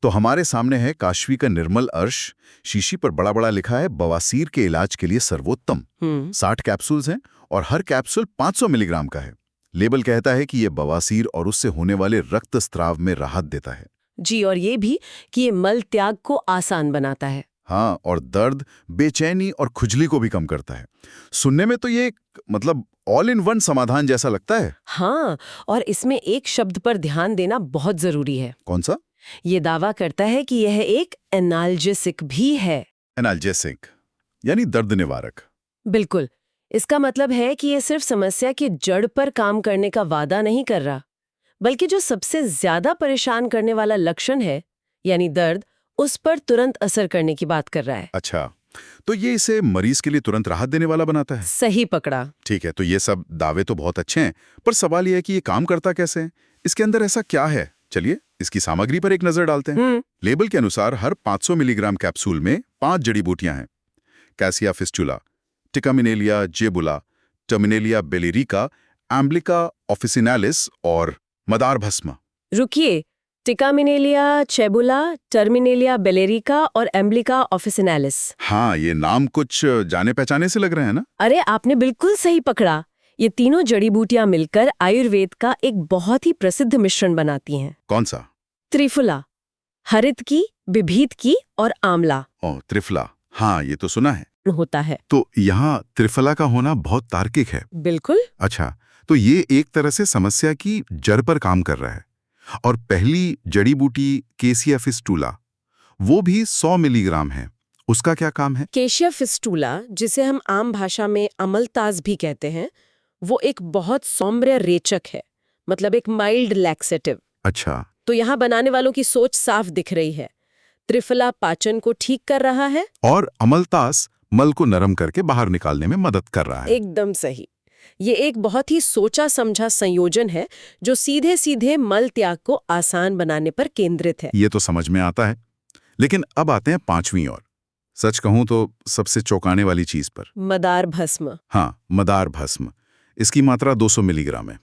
तो हमारे सामने है काशवी का निर्मल अर्श। शीशी पर बड़ा बड़ा लिखा है बवासीर के इलाज के लिए सर्वोत्तम। 60 कैप्सूल्स हैं और हर कैप्सूल 500 मिलीग्राम का है। लेबल कहता है कि ये बवासीर और उससे होने वाले रक्तस्राव में राहत देता है। जी, और ये भी कि ये मल त्याग को आसान बनाता है। हाँ, और दर्द, बेचैनी और खुजली को भी कम करता है। सुनने में तो ये मतलब ऑल इन वन समाधान जैसा लगता है। हाँ, और इसमें एक शब्द पर ध्यान देना बहुत जरूरी है। कौन सा? ये दावा करता है कि यह एक एनाल्जेसिक भी है। एनाल्जेसिक यानी दर्द निवारक। बिल्कुल। इसका मतलब है कि ये सिर्फ समस्या की जड़ पर काम करने का वादा नहीं कर रहा, बल्कि जो सबसे ज्यादा परेशान करने वाला लक्षण है, यानी दर्द, उस पर तुरंत असर करने की बात कर रहा है। अच्छा, तो ये इसे मरीज के लिए तुरंत राहत देने वाला बनाता है। सही पकड़ा। ठीक है, तो ये सब दावे तो बहुत अच्छे हैं, पर सवाल ये है कि ये काम करता कैसे है? इसके अंदर ऐसा क्या है? चलिए इसकी सामग्री पर एक नजर डालते हैं। लेबल के अनुसार हर 500 मिलीग्राम कैप्सूल में 5 जड़ी बूटियां हैं। Cassia fistula, terminalia chebula, terminalia bellirica, emblica officinalis और मदार भस्म। रुकिए, टिकामिनेलिया चेबुला, टर्मिनेलिया बेलेरिका और एम्ब्लिका ऑफिसिनालिस। हाँ, ये नाम कुछ जाने पहचाने से लग रहे हैं ना? अरे आपने बिल्कुल सही पकड़ा। ये तीनों जड़ी बूटियां मिलकर आयुर्वेद का एक बहुत ही प्रसिद्ध मिश्रण बनाती हैं। कौन सा? त्रिफला, हरित की, विभीत की और आंवला। ओह, त्रिफला, हाँ ये तो सुना है। होता है। तो यहाँ त्रिफला का होना बहुत तार्किक है। बिल्कुल। अच्छा, तो ये एक तरह से समस्या की जड़ पर काम कर रहा है। और पहली जड़ी बूटी केसिया फिस्टुला, वो भी 100 मिलीग्राम है। उसका क्या काम है? केशिया फिस्टुला, जिसे हम आम भाषा में अमलताज भी कहते हैं, वो एक बहुत सौम्य रेचक है, मतलब एक माइल्ड लैक्सेटिव। अच्छा, तो यहाँ बनाने वालों की सोच साफ दिख रही है। त्रिफला पाचन को ठीक कर रहा है और अमलतास मल को नरम करके बाहर निकालने में मदद कर रहा है। एकदम सही। ये एक बहुत ही सोचा समझा संयोजन है जो सीधे सीधे मल त्याग को आसान बनाने पर केंद्रित है। ये तो समझ में आता है, लेकिन अब आते हैं पांचवी और, सच कहूं तो सबसे चौंकाने वाली चीज पर। मदार भस्म। हाँ, मदार भस्म। इसकी मात्रा 200 मिलीग्राम है।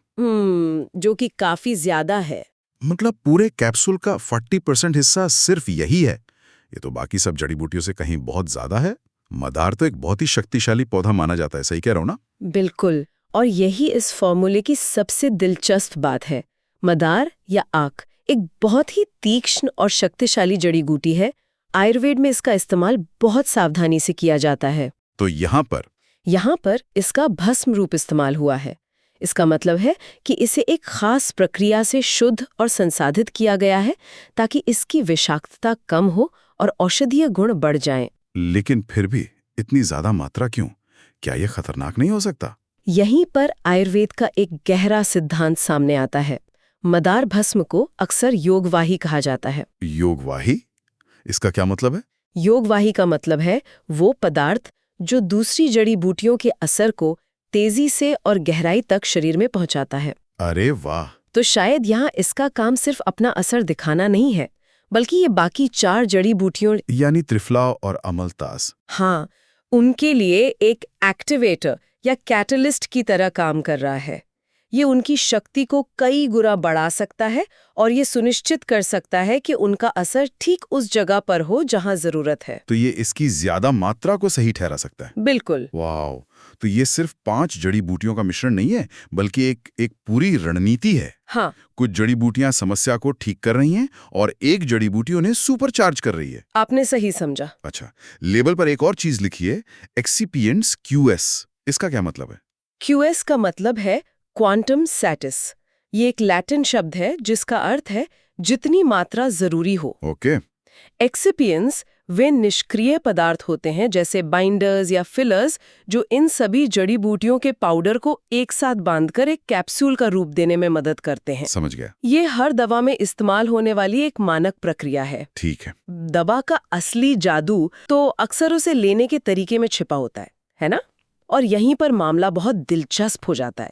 जो कि काफी ज्यादा है। मतलब पूरे कैप्सूल का 40% हिस्सा सिर्फ यही है। ये तो बाकी सब जड़ी बूटियों से कहीं बहुत ज्यादा है। मदार तो एक बहुत ही शक्तिशाली पौधा माना जाता है, सही कह रहा हूं ना? बिल्कुल, और यही इस फॉर्मूले की सबसे दिलचस्प बात है। मदार या आक एक बहुत ही तीक्ष्ण और शक्तिशाली जड़ी बूटी है। आयुर्वेद में इसका इस्तेमाल बहुत सावधानी से किया जाता है। तो यहाँ पर इसका भस्म रूप इस्तेमाल हुआ है। इसका मतलब है कि इसे एक खास प्रक्रिया से शुद्ध और संसाधित किया गया है ताकि इसकी विषाक्तता कम हो और औषधीय गुण बढ़ जाएं। लेकिन फिर भी इतनी ज्यादा मात्रा क्यों? क्या यह खतरनाक नहीं हो सकता? यहीं पर आयुर्वेद का एक गहरा सिद्धांत सामने आता है। मदार भस्म को अक्सर योगवाही कहा जाता है। योगवाही? इसका क्या मतलब है? योगवाही का मतलब है वो पदार्थ जो दूसरी जड़ी बूटियों के असर को तेजी से और गहराई तक शरीर में पहुंचाता है। अरे वाह! तो शायद यहाँ इसका काम सिर्फ अपना असर दिखाना नहीं है, बल्कि ये बाकी 4 जड़ी बूटियों यानी त्रिफला और अमलतास, हाँ, उनके लिए एक एक्टिवेटर या कैटलिस्ट की तरह काम कर रहा है। ये उनकी शक्ति को कई गुना बढ़ा सकता है और ये सुनिश्चित कर सकता है कि उनका असर ठीक उस जगह पर हो जहां जरूरत है। तो ये इसकी ज्यादा मात्रा को सही ठहरा सकता है। बिल्कुल। वाह! तो ये सिर्फ 5 जड़ी बूटियों का मिश्रण नहीं है, बल्कि एक पूरी रणनीति है। हाँ, कुछ जड़ी बूटियां समस्या को ठीक कर रही हैं और एक जड़ी बूटी उन्हें सुपरचार्ज कर रही है। आपने सही समझा। अच्छा, लेबल पर एक और चीज लिखी है, एक्सिपिएंट्स QS। इसका क्या मतलब है? QS का मतलब है क्वांटम सैटिस। ये एक लैटिन शब्द है जिसका अर्थ है जितनी मात्रा जरूरी हो। ओके। एक्सिपिएंट्स वे निष्क्रिय पदार्थ होते हैं जैसे बाइंडर्स या फिलर्स जो इन सभी जड़ी बूटियों के पाउडर को एक साथ बांधकर एक कैप्सूल का रूप देने में मदद करते हैं। समझ गया। ये हर दवा में इस्तेमाल होने वाली एक मानक प्रक्रिया है। ठीक है। दवा का असली जादू तो अक्सर उसे लेने के तरीके में छिपा होता है ना? और यहीं पर मामला बहुत दिलचस्प हो जाता है।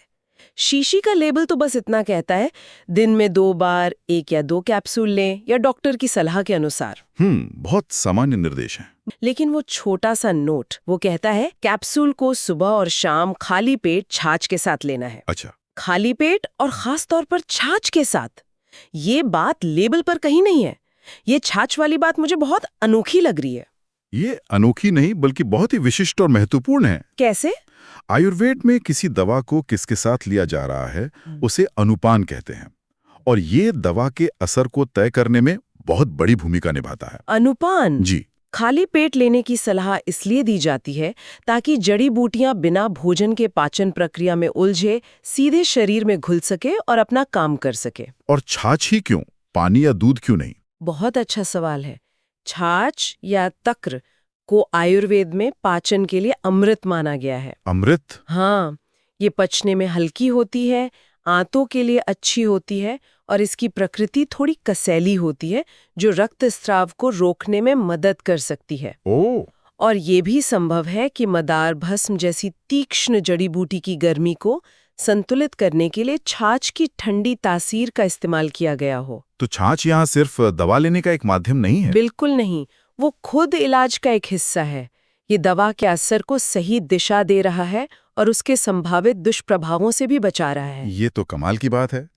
शीशी का लेबल तो बस इतना कहता है, दिन में 2 बार 1 या 2 कैप्सूल लें या डॉक्टर की सलाह के अनुसार। बहुत सामान्य निर्देश है। लेकिन वो छोटा सा नोट, वो कहता है कैप्सूल को सुबह और शाम खाली पेट छाछ के साथ लेना है। अच्छा। खाली पेट और खास तौर पर छाछ के साथ। ये बात लेबल पर कहीं नहीं है, ये छाछ वाली बात मुझे बहुत अनोखी लग रही है। ये अनोखी नहीं बल्कि बहुत ही विशिष्ट और महत्वपूर्ण है। कैसे? आयुर्वेद में किसी दवा को किसके साथ लिया जा रहा है उसे अनुपान कहते हैं, और ये दवा के असर को तय करने में बहुत बड़ी भूमिका निभाता है। अनुपान? जी। खाली पेट लेने की सलाह इसलिए दी जाती है ताकि जड़ी बूटियां बिना भोजन के पाचन प्रक्रिया में उलझे सीधे शरीर में घुल सके और अपना काम कर सके। और छाछ ही क्यों, पानी या दूध क्यों नहीं? बहुत अच्छा सवाल है। छाछ या तक्र को आयुर्वेद में पाचन के लिए अमृत माना गया है। अमृत? हाँ, ये पचने में हल्की होती है, आंतों के लिए अच्छी होती है और इसकी प्रकृति थोड़ी कसैली होती है जो रक्त स्राव को रोकने में मदद कर सकती है। ओह! और ये भी संभव है कि मदार भस्म जैसी तीक्ष्ण जड़ी बूटी की गर्मी को संतुलित करने के लिए छाछ की ठंडी तासीर का इस्तेमाल किया गया हो। तो छाछ यहाँ सिर्फ दवा लेने का एक माध्यम नहीं है? बिल्कुल नहीं, वो खुद इलाज का एक हिस्सा है। ये दवा के असर को सही दिशा दे रहा है और उसके संभावित दुष्प्रभावों से भी बचा रहा है। ये तो कमाल की बात है।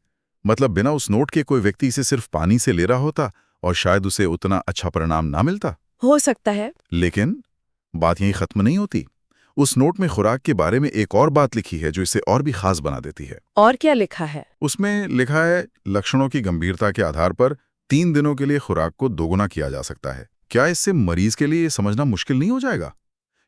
मतलब बिना उस नोट के कोई व्यक्ति इसे सिर्फ पानी से ले रहा होता और शायद उसे उतना अच्छा परिणाम ना मिलता। हो सकता है। लेकिन बात यहीं खत्म नहीं होती। उस नोट में खुराक के बारे में एक और बात लिखी है जो इसे और भी खास बना देती है। और क्या लिखा है? उसमें लिखा है, लक्षणों की गंभीरता के आधार पर 3 दिनों के लिए खुराक को दोगुना किया जा सकता है। क्या इससे मरीज के लिए ये समझना मुश्किल नहीं हो जाएगा?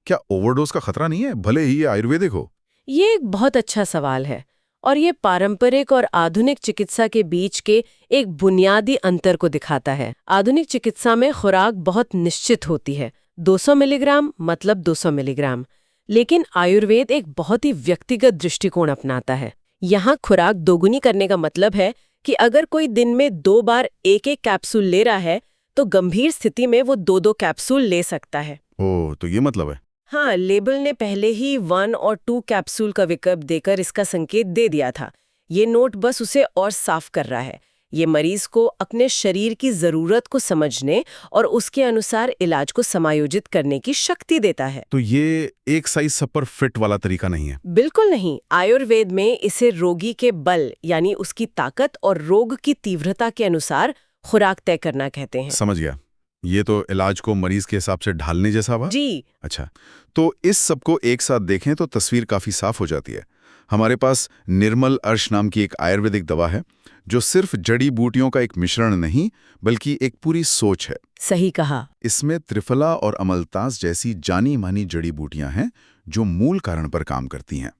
क्या ओवरडोज का खतरा नहीं है, भले ही ये आयुर्वेदिक हो? ये एक बहुत अच्छा सवाल है और ये पारंपरिक और आधुनिक चिकित्सा के बीच के एक बुनियादी अंतर को दिखाता है। आधुनिक चिकित्सा में खुराक बहुत निश्चित होती है, 200 मिलीग्राम मतलब 200 मिलीग्राम। लेकिन आयुर्वेद एक बहुत ही व्यक्तिगत दृष्टिकोण अपनाता है। यहाँ खुराक दोगुनी करने का मतलब है कि अगर कोई दिन में 2 बार एक कैप्सूल ले रहा है तो गंभीर स्थिति में वो 2 कैप्सूल ले सकता है। ओह, तो ये मतलब है? हाँ, लेबल ने पहले ही 1 और 2 कैप्सूल का विकल्प देकर इसका संकेत दे दिया था। ये नोट बस उसे और साफ कर रहा है। ये मरीज को अपने शरीर की जरूरत को समझने और उसके अनुसार इलाज को समायोजित करने की शक्ति देता है। तो ये एक साइज सब पर फिट वाला तरीका नहीं है? बिल्कुल नहीं। आयुर्वेद में इसे रोगी के बल यानी उसकी ताकत और रोग की तीव्रता के अनुसार खुराक तय करना कहते हैं। समझ गया। ये तो इलाज को मरीज के हिसाब से ढालने जैसा हुआ? जी। अच्छा, तो इस सब को एक साथ देखें तो तस्वीर काफी साफ हो जाती है। हमारे पास निर्मल अर्श नाम की एक आयुर्वेदिक दवा है जो सिर्फ जड़ी बूटियों का एक मिश्रण नहीं बल्कि एक पूरी सोच है। सही कहा। इसमें त्रिफला और अमलतास जैसी जानी मानी जड़ी बूटियां हैं जो मूल कारण पर काम करती हैं,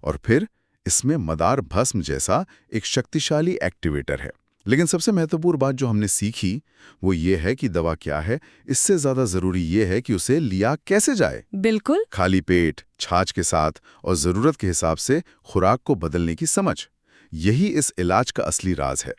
और फिर इसमें मदार भस्म जैसा एक शक्तिशाली एक्टिवेटर है। लेकिन सबसे महत्वपूर्ण बात जो हमने सीखी वो ये है कि दवा क्या है, इससे ज्यादा जरूरी ये है कि उसे लिया कैसे जाए। बिल्कुल। खाली पेट, छाछ के साथ और जरूरत के हिसाब से खुराक को बदलने की समझ, यही इस इलाज का असली राज है।